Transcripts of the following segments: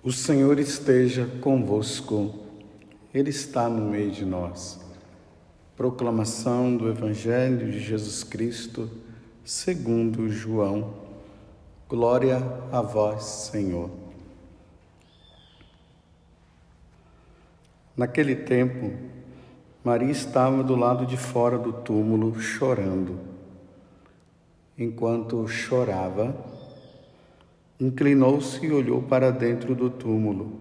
O Senhor esteja convosco, Ele está no meio de nós. Proclamação do Evangelho de Jesus Cristo, segundo João. Glória a vós, Senhor. Naquele tempo, Maria estava do lado de fora do túmulo, chorando. Enquanto chorava, inclinou-se e olhou para dentro do túmulo.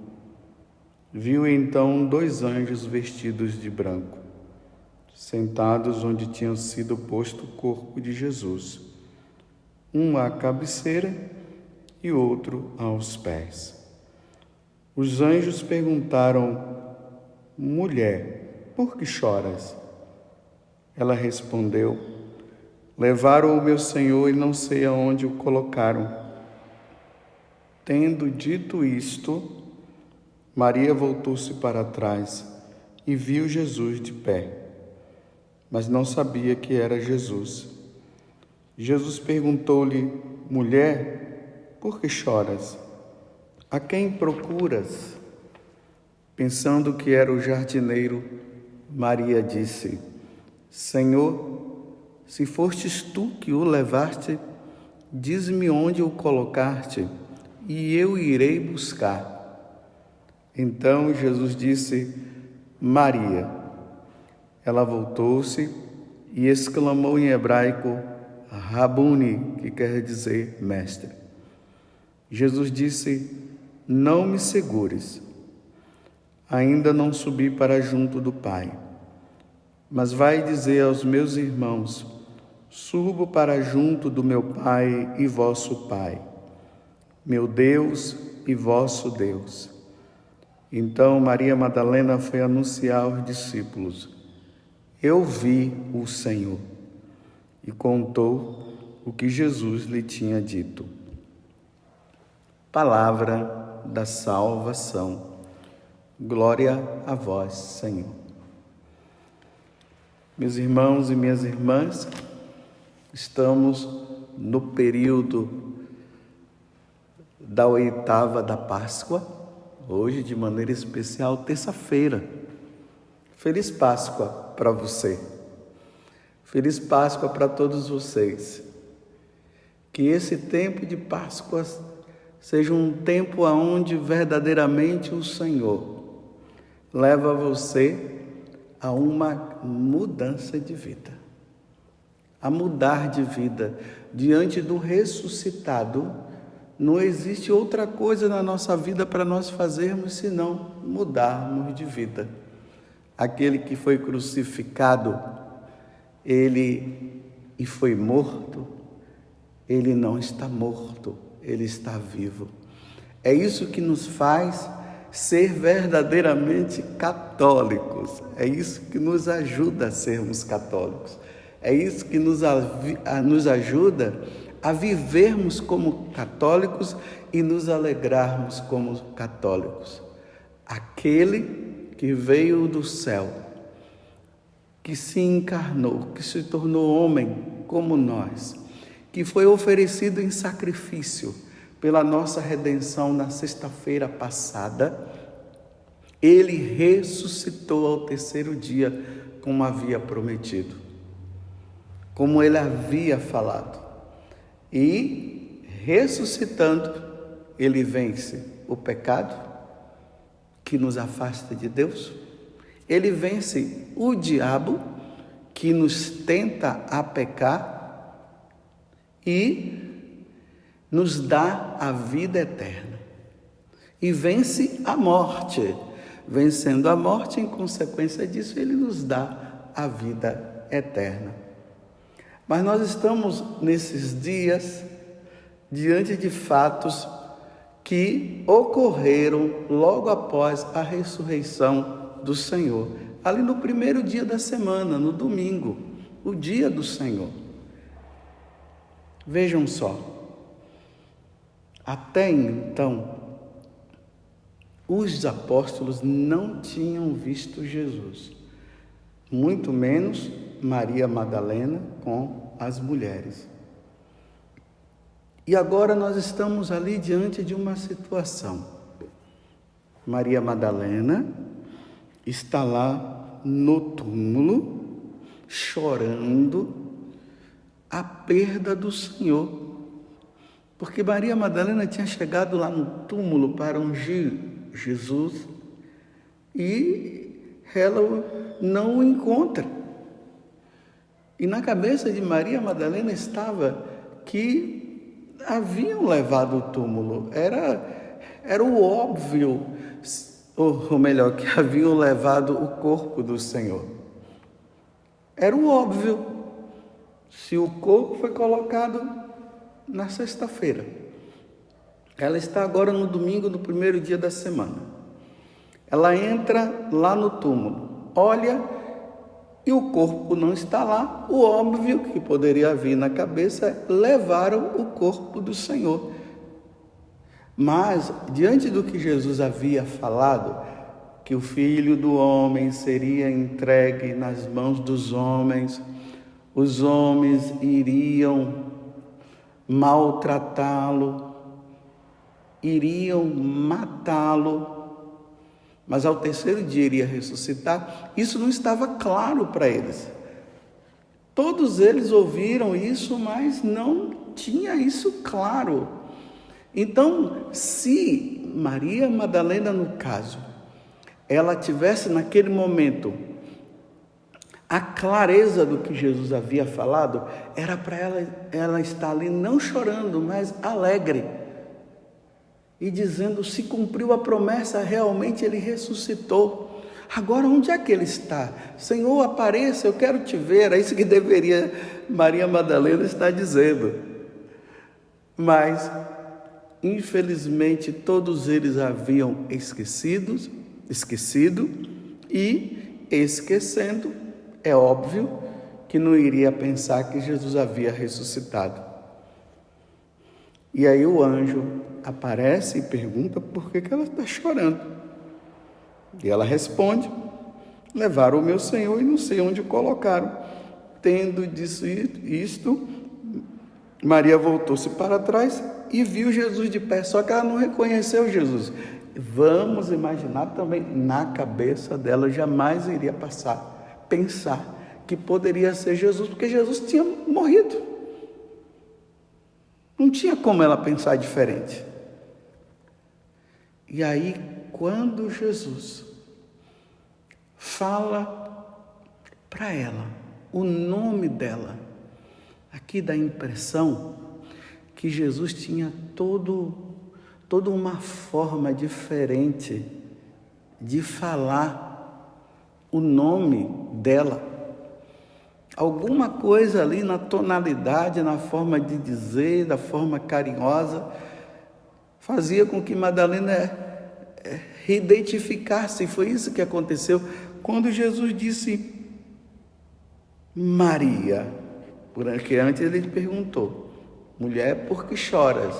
Viu então 2 anjos vestidos de branco, sentados onde tinha sido posto o corpo de Jesus, um à cabeceira e outro aos pés. Os anjos perguntaram: Mulher, por que choras? Ela respondeu: Levaram o meu Senhor e não sei aonde o colocaram. Tendo dito isto, Maria voltou-se para trás e viu Jesus de pé, mas não sabia que era Jesus. Jesus perguntou-lhe: Mulher, por que choras? A quem procuras? Pensando que era o jardineiro, Maria disse: Senhor, se fostes tu que o levaste, dize-me onde o colocaste, e eu irei buscar. Então Jesus disse: Maria. Ela voltou-se e exclamou em hebraico: Rabuni, que quer dizer mestre. Jesus disse: Não me segures. Ainda não subi para junto do Pai. Mas vai dizer aos meus irmãos: Subo para junto do meu Pai e vosso Pai, meu Deus e vosso Deus. Então Maria Madalena foi anunciar aos discípulos: Eu vi o Senhor. E contou o que Jesus lhe tinha dito. Palavra da salvação. Glória a vós, Senhor. Meus irmãos e minhas irmãs, estamos no período da 8ª da Páscoa, hoje de maneira especial, terça-feira. Feliz Páscoa para você. Feliz Páscoa para todos vocês. Que esse tempo de Páscoa seja um tempo onde verdadeiramente o Senhor leva você a uma mudança de vida, a mudar de vida. Diante do ressuscitado, não existe outra coisa na nossa vida para nós fazermos senão mudarmos de vida. Aquele que foi crucificado, ele foi morto, ele não está morto, ele está vivo. É isso que nos faz ser verdadeiramente católicos. É isso que nos ajuda a sermos católicos. É isso que nos ajuda a vivermos como católicos e nos alegrarmos como católicos. Aquele que veio do céu, que se encarnou, que se tornou homem como nós, que foi oferecido em sacrifício pela nossa redenção na sexta-feira passada, ele ressuscitou ao 3º dia, como havia prometido, como ele havia falado. E, ressuscitando, ele vence o pecado, que nos afasta de Deus. Ele vence o diabo, que nos tenta a pecar, e nos dá a vida eterna. E vence a morte. Vencendo a morte, em consequência disso, ele nos dá a vida eterna. Mas nós estamos, nesses dias, diante de fatos que ocorreram logo após a ressurreição do Senhor. Ali no primeiro dia da semana, no domingo, o dia do Senhor. Vejam só, até então, os apóstolos não tinham visto Jesus, muito menos Maria Madalena com as mulheres. E agora nós estamos ali diante de uma situação. Maria Madalena está lá no túmulo, chorando a perda do Senhor. Porque Maria Madalena tinha chegado lá no túmulo para ungir Jesus e ela não o encontra. E na cabeça de Maria Madalena estava que haviam levado o túmulo. Era o óbvio, ou melhor, que haviam levado o corpo do Senhor. Era o óbvio. Se o corpo foi colocado na sexta-feira, ela está agora no domingo do primeiro dia da semana. Ela entra lá no túmulo, olha e o corpo não está lá. O óbvio que poderia vir na cabeça é: levaram o corpo do Senhor. Mas, diante do que Jesus havia falado, que o Filho do Homem seria entregue nas mãos dos homens, os homens iriam maltratá-lo, iriam matá-lo, mas ao terceiro dia iria ressuscitar. Isso não estava claro para eles. Todos eles ouviram isso, mas não tinha isso claro. Então, se Maria Madalena, no caso, ela tivesse naquele momento a clareza do que Jesus havia falado, era para ela estar ali não chorando, mas alegre, e dizendo: se cumpriu a promessa, realmente ele ressuscitou. Agora onde é que ele está? Senhor, apareça, eu quero te ver. É isso que deveria Maria Madalena estar dizendo. Mas, infelizmente, todos eles haviam esquecido, e esquecendo, é óbvio que não iria pensar que Jesus havia ressuscitado. E aí o anjo aparece e pergunta por que ela está chorando. E ela responde: levaram o meu Senhor e não sei onde o colocaram. Tendo dito isto, Maria voltou-se para trás e viu Jesus de pé, só que ela não reconheceu Jesus. Vamos imaginar também, na cabeça dela jamais iria pensar que poderia ser Jesus, porque Jesus tinha morrido. Não tinha como ela pensar diferente. E aí, quando Jesus fala para ela o nome dela, aqui dá a impressão que Jesus tinha toda uma forma diferente de falar o nome dela. Alguma coisa ali na tonalidade, na forma de dizer, da forma carinhosa, fazia com que Madalena reidentificasse. Foi isso que aconteceu quando Jesus disse Maria. Porque antes ele perguntou: mulher, por que choras?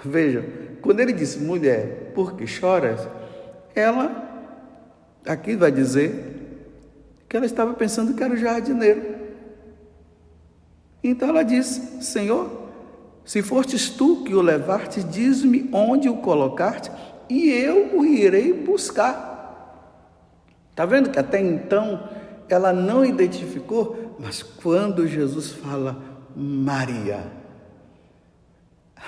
Veja, quando ele disse mulher, por que choras? Ela, aqui vai dizer que ela estava pensando que era o jardineiro. Então ela disse: Senhor, se fostes tu que o levaste, diz-me onde o colocaste e eu o irei buscar. Está vendo que até então ela não identificou, mas quando Jesus fala Maria,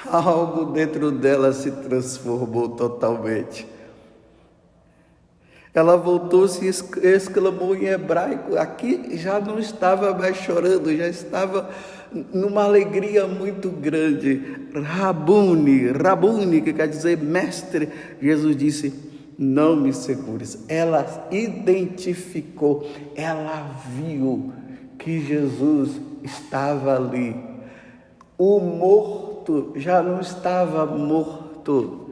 algo dentro dela se transformou totalmente. Ela voltou-se e exclamou em hebraico. Aqui já não estava mais chorando, já estava numa alegria muito grande. Rabuni, que quer dizer mestre. Jesus disse: não me segures. Ela identificou, ela viu que Jesus estava ali. O morto já não estava morto.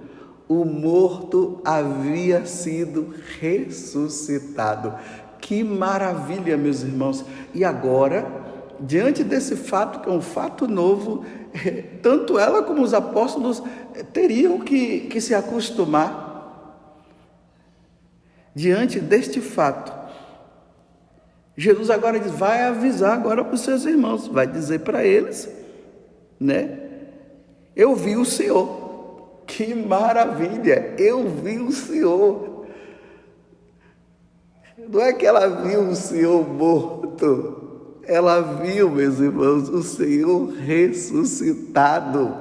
O morto havia sido ressuscitado. Que maravilha, meus irmãos! E agora, diante desse fato, que é um fato novo, tanto ela como os apóstolos teriam que se acostumar. Diante deste fato, Jesus agora diz: vai avisar agora para os seus irmãos, vai dizer para eles, né? Eu vi o Senhor, Que maravilha! Eu vi o Senhor. Não é que ela viu o Senhor morto, ela viu, meus irmãos, o Senhor ressuscitado.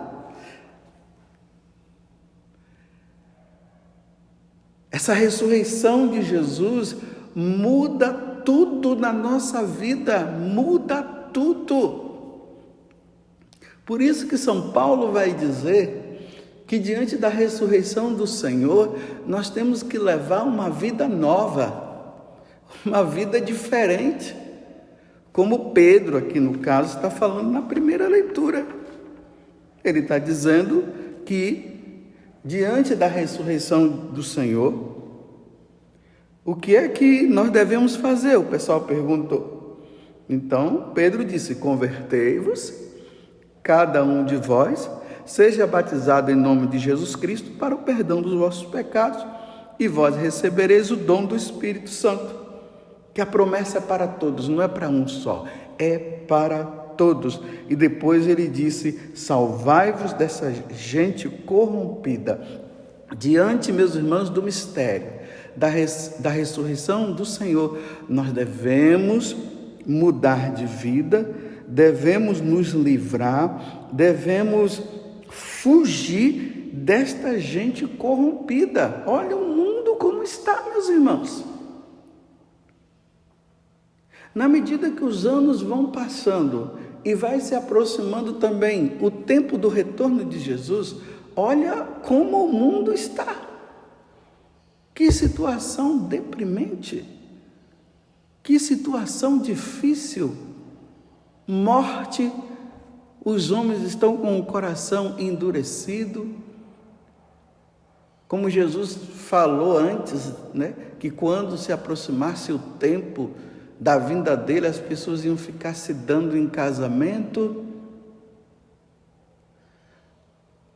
Essa ressurreição de Jesus muda tudo na nossa vida, muda tudo. Por isso que São Paulo vai dizer que diante da ressurreição do Senhor, nós temos que levar uma vida nova, uma vida diferente. Como Pedro, aqui no caso, está falando na primeira leitura. Ele está dizendo que diante da ressurreição do Senhor, o que é que nós devemos fazer? O pessoal perguntou. Então, Pedro disse: convertei-vos, cada um de vós, seja batizado em nome de Jesus Cristo para o perdão dos vossos pecados, e vós recebereis o dom do Espírito Santo. Que a promessa é para todos, não é para um só, é para todos. E depois ele disse: salvai-vos dessa gente corrompida. Diante, meus irmãos, do mistério da ressurreição do Senhor, nós devemos mudar de vida, devemos nos livrar, devemos fugir desta gente corrompida. Olha o mundo como está, meus irmãos. Na medida que os anos vão passando e vai se aproximando também o tempo do retorno de Jesus, olha como o mundo está. Que situação deprimente, que situação difícil. Morte, os homens estão com o coração endurecido. Como Jesus falou antes, que quando se aproximasse o tempo da vinda dele, as pessoas iam ficar se dando em casamento,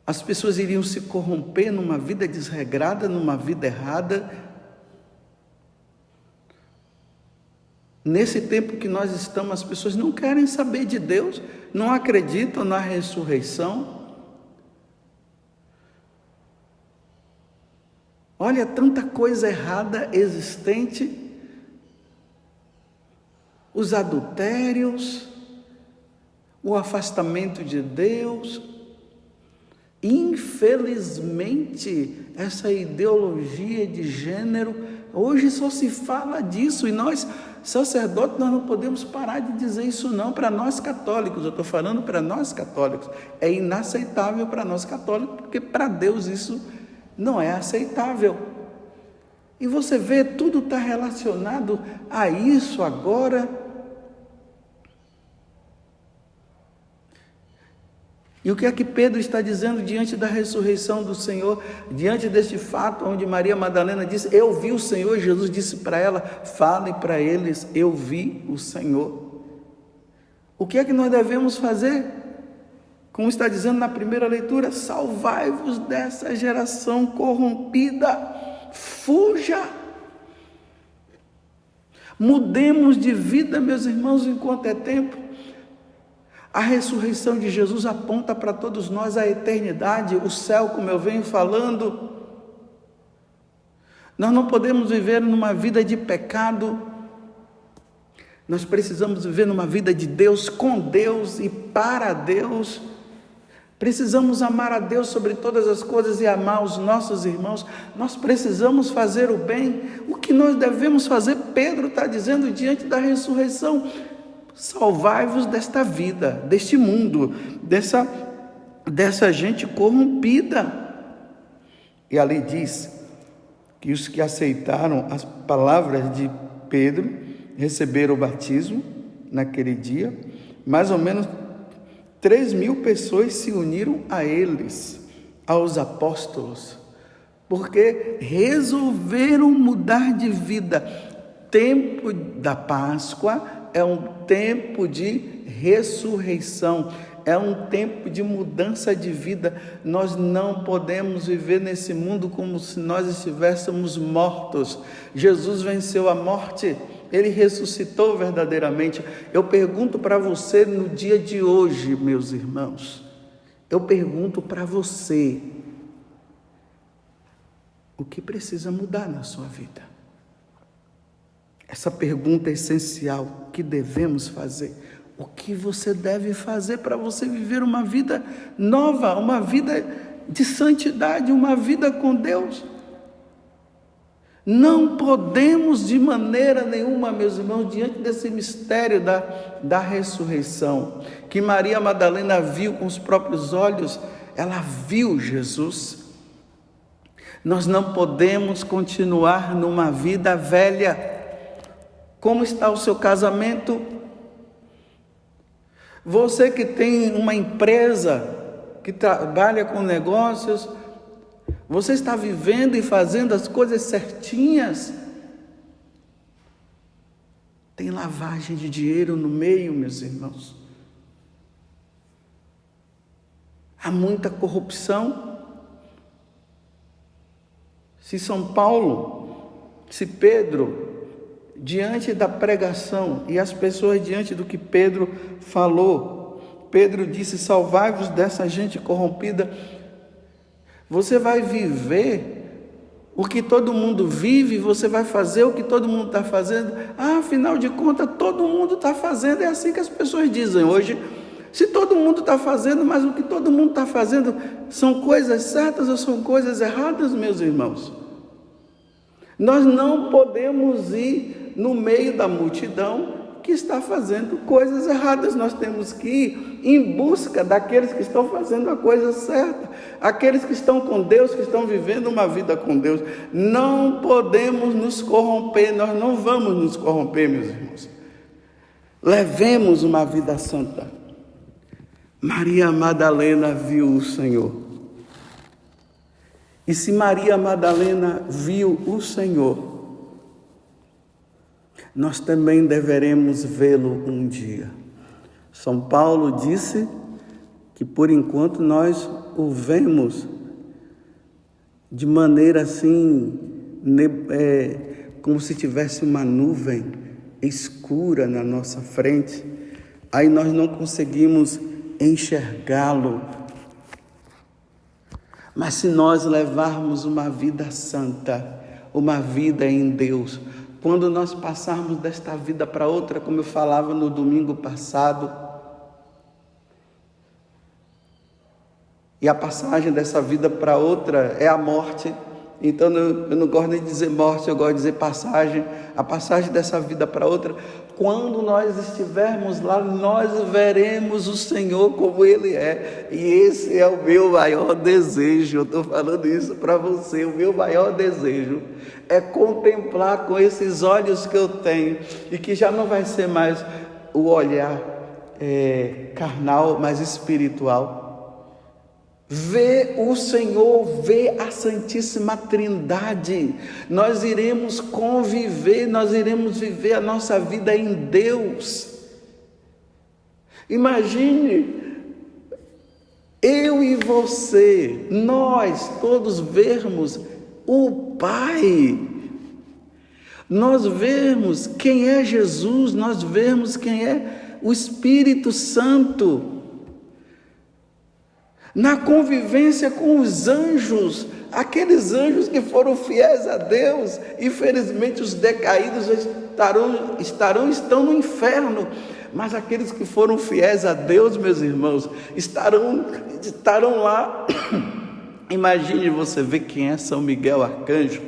as pessoas iriam se corromper numa vida desregrada, numa vida errada. Nesse tempo que nós estamos, as pessoas não querem saber de Deus, não acreditam na ressurreição. Olha, tanta coisa errada existente. Os adultérios, o afastamento de Deus. Infelizmente, essa ideologia de gênero, hoje só se fala disso, e nós, sacerdotes, nós não podemos parar de dizer isso não, para nós católicos. Eu estou falando para nós católicos. É inaceitável para nós católicos, porque para Deus isso não é aceitável. E você vê, tudo está relacionado a isso agora. E o que é que Pedro está dizendo diante da ressurreição do Senhor, diante deste fato onde Maria Madalena disse: eu vi o Senhor. Jesus disse para ela: fale para eles, eu vi o Senhor. O que é que nós devemos fazer? Como está dizendo na primeira leitura: salvai-vos dessa geração corrompida. Fuja. Mudemos de vida, meus irmãos, enquanto é tempo. A ressurreição de Jesus aponta para todos nós a eternidade, o céu, como eu venho falando. Nós não podemos viver numa vida de pecado. Nós precisamos viver numa vida de Deus, com Deus e para Deus. Precisamos amar a Deus sobre todas as coisas e amar os nossos irmãos. Nós precisamos fazer o bem. O que nós devemos fazer? Pedro está dizendo diante da ressurreição: salvai-vos desta vida, deste mundo, dessa gente corrompida. E ali diz que os que aceitaram as palavras de Pedro receberam o batismo naquele dia. Mais ou menos 3.000 pessoas se uniram a eles, aos apóstolos, porque resolveram mudar de vida. Tempo da Páscoa é um tempo de ressurreição, é um tempo de mudança de vida. Nós não podemos viver nesse mundo como se nós estivéssemos mortos. Jesus venceu a morte, Ele ressuscitou verdadeiramente. Eu pergunto para você no dia de hoje, meus irmãos, eu pergunto para você: o que precisa mudar na sua vida? Essa pergunta é essencial. O que devemos fazer? O que você deve fazer para você viver uma vida nova, uma vida de santidade, uma vida com Deus? Não podemos de maneira nenhuma, meus irmãos, diante desse mistério da ressurreição, que Maria Madalena viu com os próprios olhos, ela viu Jesus. Nós não podemos continuar numa vida velha. Como está o seu casamento? Você que tem uma empresa, que trabalha com negócios, você está vivendo e fazendo as coisas certinhas? Tem lavagem de dinheiro no meio, meus irmãos. Há muita corrupção. Se Pedro, diante da pregação e as pessoas diante do que Pedro falou, Pedro disse: salvai-vos dessa gente corrompida. Você vai viver o que todo mundo vive, você vai fazer o que todo mundo está fazendo. Afinal de contas, todo mundo está fazendo. É assim que as pessoas dizem hoje. Se todo mundo está fazendo, mas o que todo mundo está fazendo são coisas certas ou são coisas erradas, meus irmãos? Nós não podemos ir no meio da multidão que está fazendo coisas erradas. Nós temos que ir em busca daqueles que estão fazendo a coisa certa, aqueles que estão com Deus, que estão vivendo uma vida com Deus. Não podemos nos corromper, nós não vamos nos corromper, meus irmãos. Levemos uma vida santa. Maria Madalena viu o Senhor. E se Maria Madalena viu o Senhor, nós também deveremos vê-lo um dia. São Paulo disse que por enquanto nós o vemos de maneira assim, como se tivesse uma nuvem escura na nossa frente. Aí nós não conseguimos enxergá-lo. Mas se nós levarmos uma vida santa, uma vida em Deus, quando nós passarmos desta vida para outra, como eu falava no domingo passado, e a passagem dessa vida para outra é a morte. Então eu não gosto nem de dizer morte, eu gosto de dizer passagem. A passagem dessa vida para outra, quando nós estivermos lá, nós veremos o Senhor como Ele é. E esse é o meu maior desejo. Eu estou falando isso para você. O meu maior desejo é contemplar com esses olhos que eu tenho, e que já não vai ser mais o olhar carnal, mas espiritual. Ver o Senhor, ver a Santíssima Trindade. Nós iremos conviver, nós iremos viver a nossa vida em Deus. Imagine, eu e você, nós todos vermos o Pai. Nós vermos quem é Jesus, nós vermos quem é o Espírito Santo. Na convivência com os anjos, aqueles anjos que foram fiéis a Deus. Infelizmente os decaídos estão no inferno, mas aqueles que foram fiéis a Deus, meus irmãos, estarão lá. Imagine você ver quem é São Miguel Arcanjo,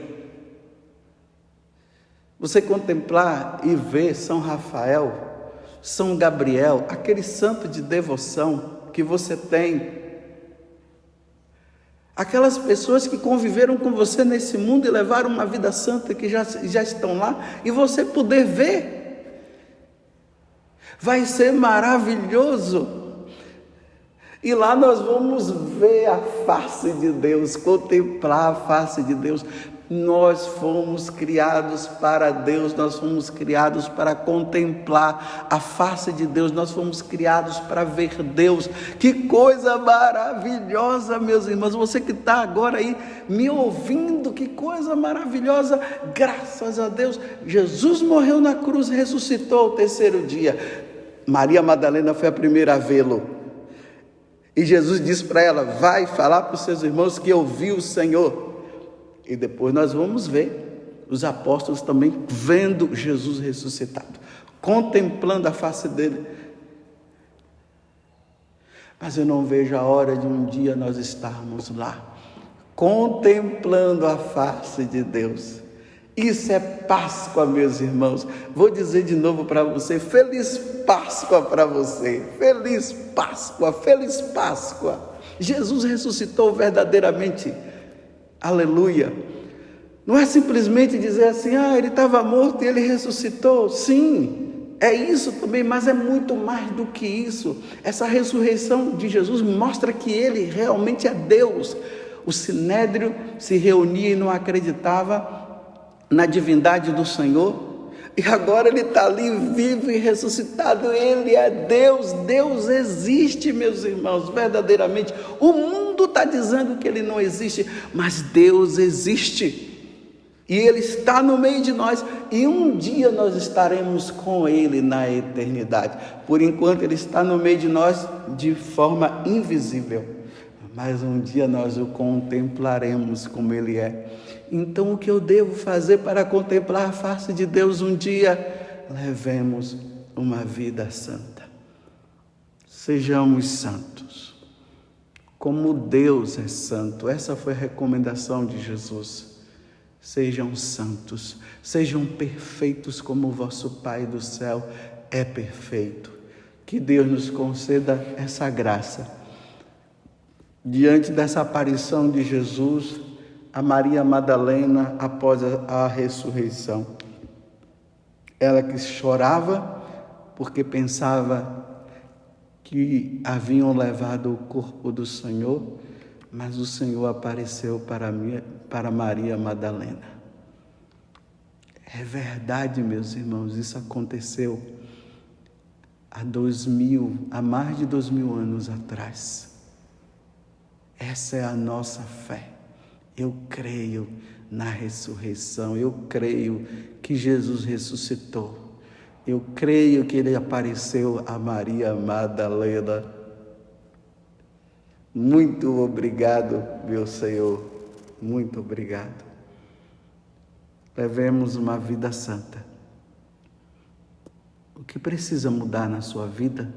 você contemplar e ver São Rafael, São Gabriel, aquele santo de devoção que você tem. Aquelas pessoas que conviveram com você nesse mundo e levaram uma vida santa, que já estão lá, e você poder ver, vai ser maravilhoso. E lá nós vamos ver a face de Deus, contemplar a face de Deus. Nós fomos criados para Deus, nós fomos criados para contemplar a face de Deus, nós fomos criados para ver Deus. Que coisa maravilhosa, meus irmãos. Você que está agora aí me ouvindo, que coisa maravilhosa. Graças a Deus, Jesus morreu na cruz, ressuscitou ao terceiro dia. Maria Madalena foi a primeira a vê-lo. E Jesus disse para ela: vai falar para os seus irmãos que eu vi o Senhor. E depois nós vamos ver os apóstolos também vendo Jesus ressuscitado, contemplando a face dele. Mas eu não vejo a hora de um dia nós estarmos lá, contemplando a face de Deus. Isso é Páscoa, meus irmãos. Vou dizer de novo para você: feliz Páscoa para você, feliz Páscoa, feliz Páscoa. Jesus ressuscitou verdadeiramente, aleluia. Não é simplesmente dizer assim, ele estava morto e ele ressuscitou. Sim, é isso também, mas é muito mais do que isso. Essa ressurreição de Jesus mostra que ele realmente é Deus. O sinédrio se reunia e não acreditava na divindade do Senhor, e agora ele está ali vivo e ressuscitado. Ele é Deus. Deus existe, meus irmãos, verdadeiramente. O mundo está dizendo que ele não existe, mas Deus existe, e ele está no meio de nós, e um dia nós estaremos com ele na eternidade. Por enquanto ele está no meio de nós de forma invisível, mas um dia nós o contemplaremos como ele é. Então o que eu devo fazer para contemplar a face de Deus um dia? Levemos uma vida santa. Sejamos santos, como Deus é santo. Essa foi a recomendação de Jesus. Sejam santos, sejam perfeitos como o vosso Pai do céu é perfeito. Que Deus nos conceda essa graça. Diante dessa aparição de Jesus a Maria Madalena após a ressurreição, ela que chorava porque pensava que haviam levado o corpo do Senhor, mas o Senhor apareceu para Maria Madalena. É verdade, meus irmãos, isso aconteceu há mais de 2000 anos atrás. Essa é a nossa fé. Eu creio na ressurreição, eu creio que Jesus ressuscitou, eu creio que ele apareceu a Maria Madalena. Muito obrigado, meu Senhor, muito obrigado. Levemos uma vida santa. O que precisa mudar na sua vida,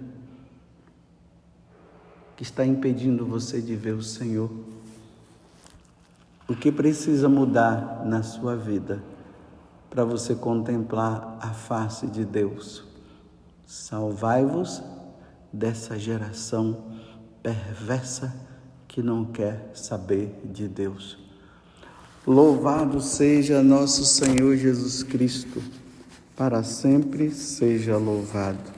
que está impedindo você de ver o Senhor? O que precisa mudar na sua vida para você contemplar a face de Deus? Salvai-vos dessa geração perversa que não quer saber de Deus. Louvado seja nosso Senhor Jesus Cristo, para sempre seja louvado.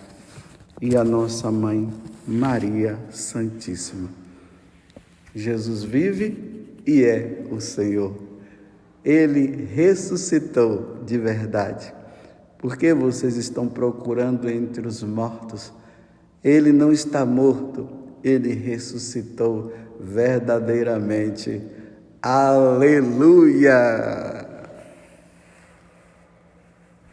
E a nossa mãe Maria Santíssima. Jesus vive e é o Senhor. Ele ressuscitou de verdade. Por que vocês estão procurando entre os mortos? Ele não está morto, ele ressuscitou verdadeiramente. Aleluia!